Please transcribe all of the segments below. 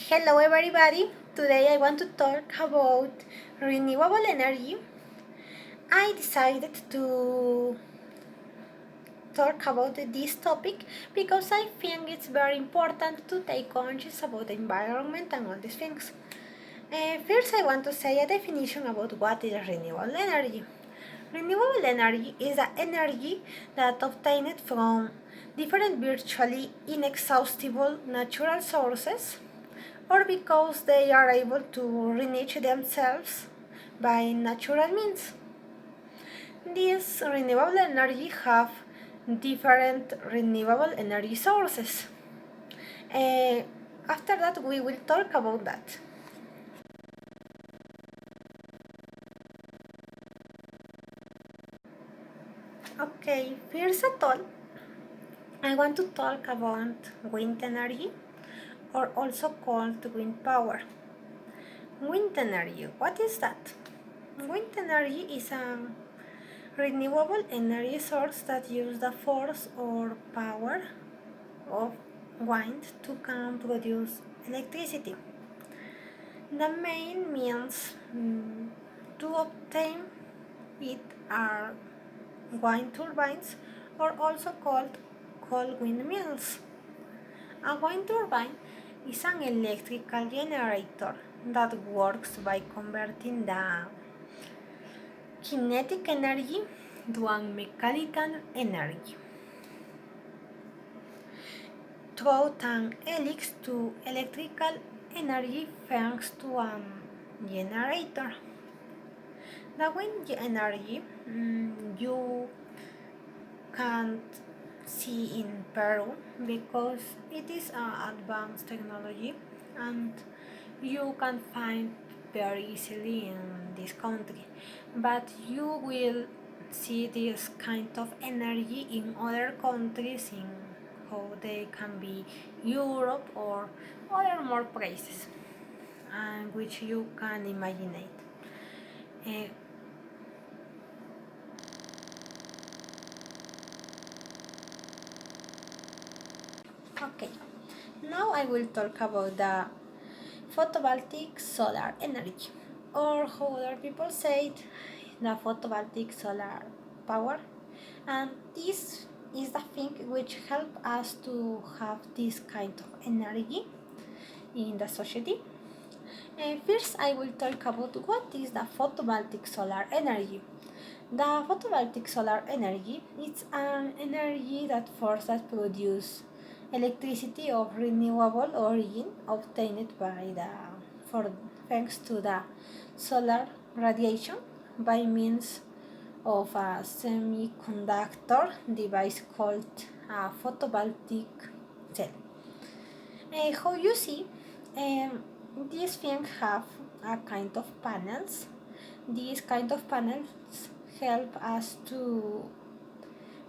Hello everybody, today I want to talk about renewable energy. I decided to talk about this topic because I think it's very important to take conscious about the environment and all these things. First, I want to say a definition about what is renewable energy. Renewable energy is the energy that obtained from different virtually inexhaustible natural sources or because they are able to reach themselves by natural means. These renewable energy have different renewable energy sources. Uh, After that, we will talk about that. Okay, first of all, I want to talk about wind energy, or also called wind power. Wind energy, what is that? Wind energy is a renewable energy source that use the force or power of wind to can produce electricity. The main means to obtain it are wind turbines, or also called coal windmills. A wind turbine is an electrical generator that works by converting the kinetic energy to a mechanical energy through an helix to electrical energy thanks to a generator. The wind energy you can't see in Peru because it is an advanced technology and you can find very easily in this country, but you will see this kind of energy in other countries, in how they can be Europe or other more places, and which you can imagine it. Okay, now I will talk about the photovoltaic solar energy, or how other people say it, the photovoltaic solar power. And this is the thing which help us to have this kind of energy in the society. First, I will talk about what is the photovoltaic solar energy. The photovoltaic solar energy is an energy that forces produce electricity of renewable origin obtained by the for thanks to the solar radiation by means of a semiconductor device called a photovoltaic cell. How you see, these things have a kind of panels. These kind of panels help us to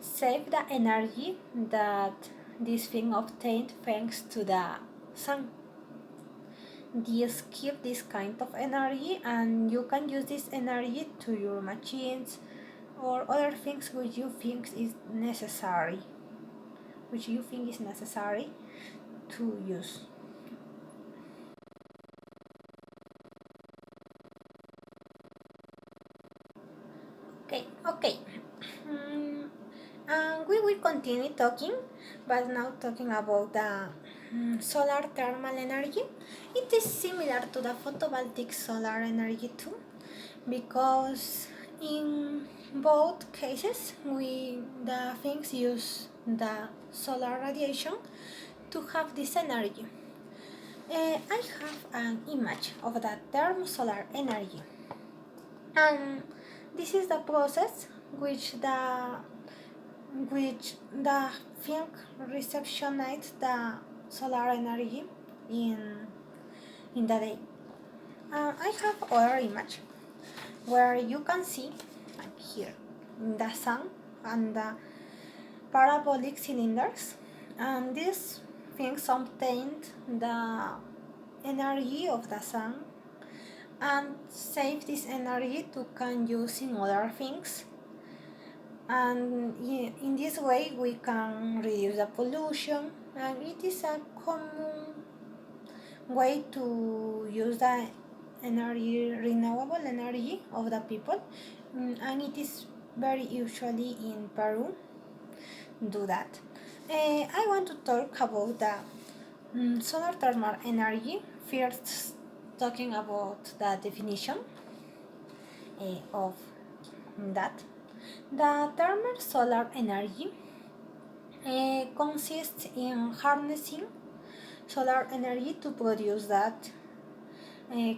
save the energy that this thing obtained thanks to the sun. These keep this kind of energy, and you can use this energy to your machines or other things which you think is necessary, to use. Okay. And we will continue talking, but now talking about the solar thermal energy. It is similar to the photovoltaic solar energy too, because in both cases the things use the solar radiation to have this energy. I have an image of the thermosolar energy, and this is the process which the thing receptionates the solar energy in the day. I have other image where you can see, like here, the sun and the parabolic cylinders, and these things obtained the energy of the sun and save this energy to can use in other things, and in this way we can reduce the pollution, and it is a common way to use the energy, renewable energy of the people, and it is very usually in Peru do that. I want to talk about the solar thermal energy. First, talking about the definition of that. The thermal solar energy consists in harnessing solar energy to produce that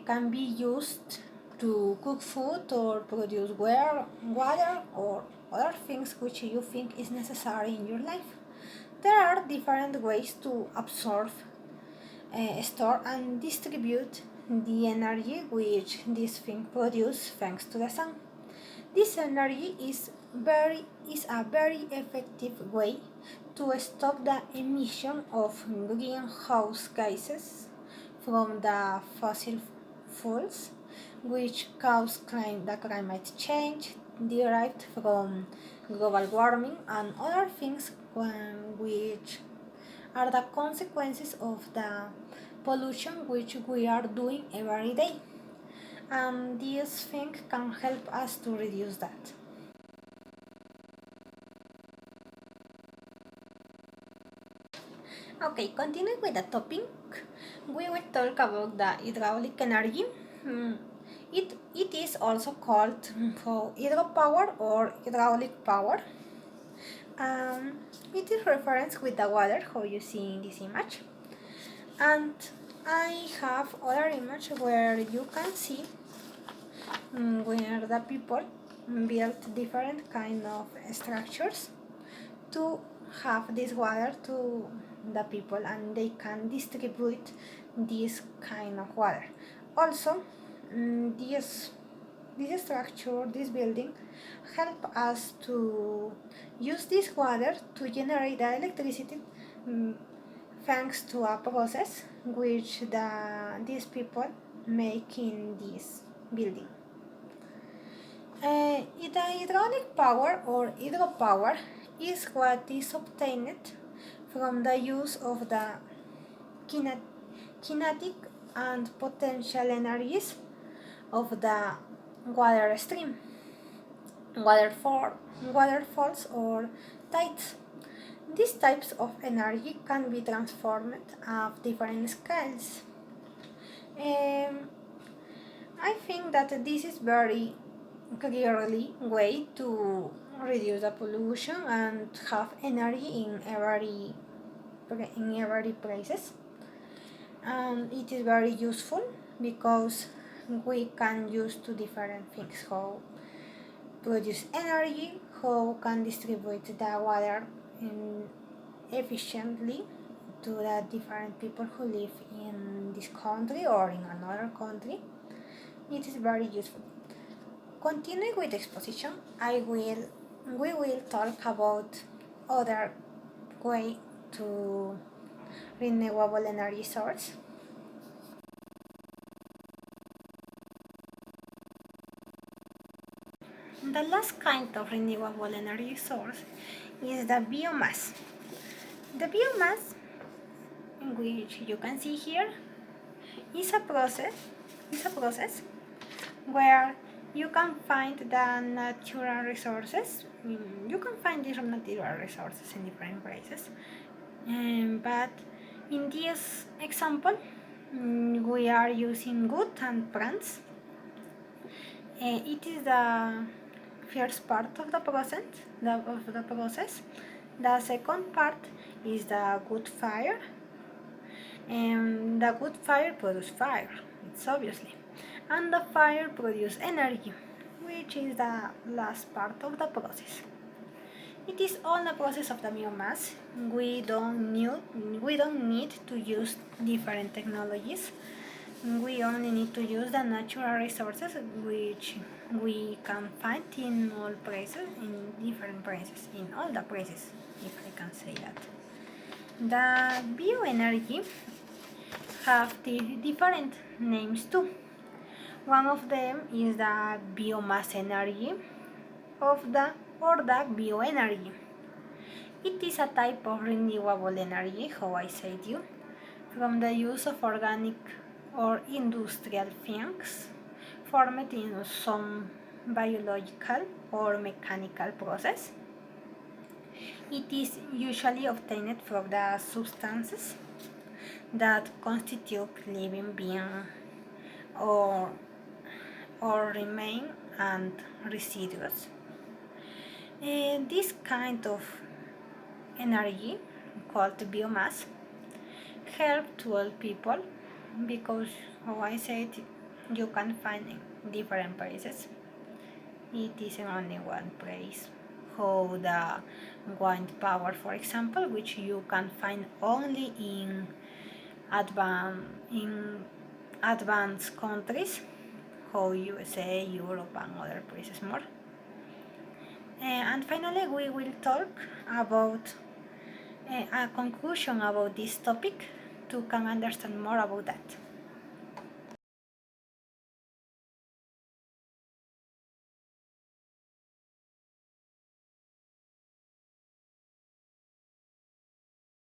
can be used to cook food or produce water or other things which you think is necessary in your life. There are different ways to absorb, store and distribute the energy which this thing produces thanks to the sun. This energy is a very effective way to stop the emission of greenhouse gases from the fossil fuels, which cause the climate change derived from global warming and other things which are the consequences of the pollution which we are doing every day. And this thing can help us to reduce that. Okay, continuing with the topic, we will talk about the hydraulic energy. It is also called hydropower or hydraulic power. It is reference with the water, how you see in this image. And I have other image where you can see where the people build different kind of structures to have this water to the people and they can distribute this kind of water. Also, this structure, this building, help us to use this water to generate the electricity thanks to a process which these people make in this building. The hydraulic power or hydropower is what is obtained from the use of the kinetic and potential energies of the water stream, waterfalls or tides. These types of energy can be transformed at different scales. I think that this is very clearly way to reduce the pollution and have energy in every places. And it is very useful because we can use two different things: how produce energy, how can distribute the water efficiently to the different people who live in this country or in another country. It is very useful. Continuing with the exposition, we will talk about other way to renewable energy source. The last kind of renewable energy source is the biomass. The biomass, which you can see here, is a process where you can find the natural resources. You can find different natural resources in different places, but in this example, we are using wood and plants. It is the first part of the process. The second part is the wood fire, and the wood fire produces fire. It's obviously, and the fire produces energy, which is the last part of the process. It is all the process of the biomass. We don't need to use different technologies. We only need to use the natural resources which we can find in all places, in different places, in all the places, if I can say that. The bioenergy have different names too. One of them is the biomass energy or the bioenergy. It is a type of renewable energy, how I said you, from the use of organic or industrial things formed in some biological or mechanical process. It is usually obtained from the substances that constitute living being or, or remain and residues. This kind of energy, called biomass, help to all people because, how I said, you can find in different places. It isn't only one place. How the wind power, for example, which you can find only in advanced countries, how USA, Europe, and other places more. And finally, we will talk about a conclusion about this topic to can understand more about that.